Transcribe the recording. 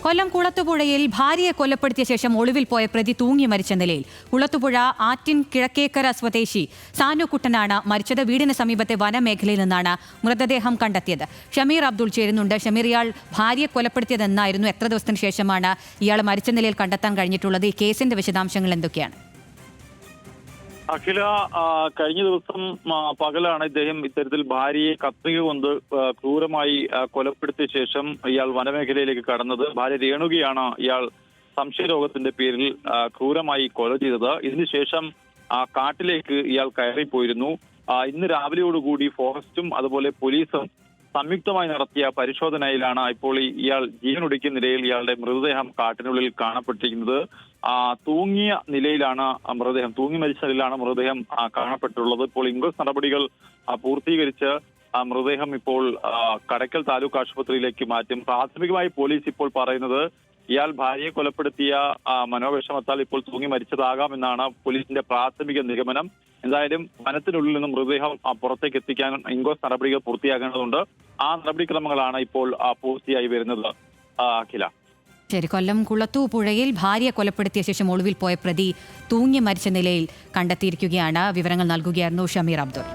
കൊല്ലം കുളത്തുപുഴയിൽ ഭാര്യയെ കൊലപ്പെടുത്തിയ ശേഷം ഒളിവിൽ പോയ പ്രതി തൂങ്ങി മരിച്ച നിലയിൽ. കുളത്തുപുഴ ആറ്റിൻ കിഴക്കേക്കര സ്വദേശി സാനുക്കുട്ടനാണ് മരിച്ചത്. വീടിന് സമീപത്തെ വനമേഖലയിൽ നിന്നാണ് മൃതദേഹം കണ്ടെത്തിയത്. ഷമീർ അബ്ദുൾ ചേരുന്നുണ്ട്. ഷമീർ, ഇയാൾ ഭാര്യയെ കൊലപ്പെടുത്തിയതെന്നായിരുന്നു? എത്ര ദിവസത്തിന് ശേഷമാണ് ഇയാൾ മരിച്ച നിലയിൽ കണ്ടെത്താൻ കഴിഞ്ഞിട്ടുള്ളത്? ഈ കേസിന്റെ വിശദാംശങ്ങൾ എന്തൊക്കെയാണ്? അഖില, കഴിഞ്ഞ ദിവസം പകലാണ് ഇദ്ദേഹം ഇത്തരത്തിൽ ഭാര്യയെ കത്രിക കൊണ്ട് ക്രൂരമായി കൊലപ്പെടുത്തിയ ശേഷം ഇയാൾ വനമേഖലയിലേക്ക് കടന്നത്. ഭാര്യ രേണുകയാണ് ഇയാൾ സംശയരോഗത്തിന്റെ പേരിൽ ക്രൂരമായി കൊല ചെയ്തത്. ഇതിനുശേഷം കാട്ടിലേക്ക് ഇയാൾ കയറിപ്പോയിരുന്നു. ഇന്ന് രാവിലെയോടുകൂടി ഫോറസ്റ്റും അതുപോലെ പോലീസും സംയുക്തമായി നടത്തിയ പരിശോധനയിലാണ് ഇപ്പോൾ ഇയാൾ ജീവനൊടുക്കിയ നിലയിൽ ഇയാളുടെ മൃതദേഹം കാട്ടിനുള്ളിൽ കാണപ്പെട്ടിരിക്കുന്നത്. തൂങ്ങിയ നിലയിലാണ് മൃതദേഹം, തൂങ്ങി മരിച്ച നിലയിലാണ് മൃതദേഹം കാണപ്പെട്ടുള്ളത്. ഇപ്പോൾ ഇൻക്വസ്റ്റ് നടപടികൾ പൂർത്തീകരിച്ച് മൃതദേഹം ഇപ്പോൾ കടയ്ക്കൽ താലൂക്ക് ആശുപത്രിയിലേക്ക് മാറ്റും. പ്രാഥമികമായി പോലീസ് ഇപ്പോൾ പറയുന്നത് ഇയാൾ ഭാര്യയെ കൊലപ്പെടുത്തിയ മനോവിഷമത്താൽ ഇപ്പോൾ തൂങ്ങി മരിച്ചതാകാമെന്നാണ് പോലീസിന്റെ പ്രാഥമിക നിഗമനം. എന്തായാലും വനത്തിനുള്ളിൽ നിന്നും മൃതദേഹം പുറത്തേക്ക് എത്തിക്കാൻ ഇൻക്വസ്റ്റ് നടപടികൾ പൂർത്തിയാകേണ്ടതുണ്ട്. ആ നടപടിക്രമങ്ങളാണ് ഇപ്പോൾ പൂർത്തിയായി വരുന്നത്. അഖില, ശരി. കൊല്ലം കുളത്തുപുഴയിൽ ഭാര്യയെ കൊലപ്പെടുത്തിയ ശേഷം ഒളിവിൽ പോയ പ്രതി തൂങ്ങി മരിച്ച നിലയിൽ കണ്ടെത്തിയിരിക്കുകയാണ്. വിവരങ്ങൾ നൽകുകയായിരുന്നു ഷമീർ അബ്ദുൾ.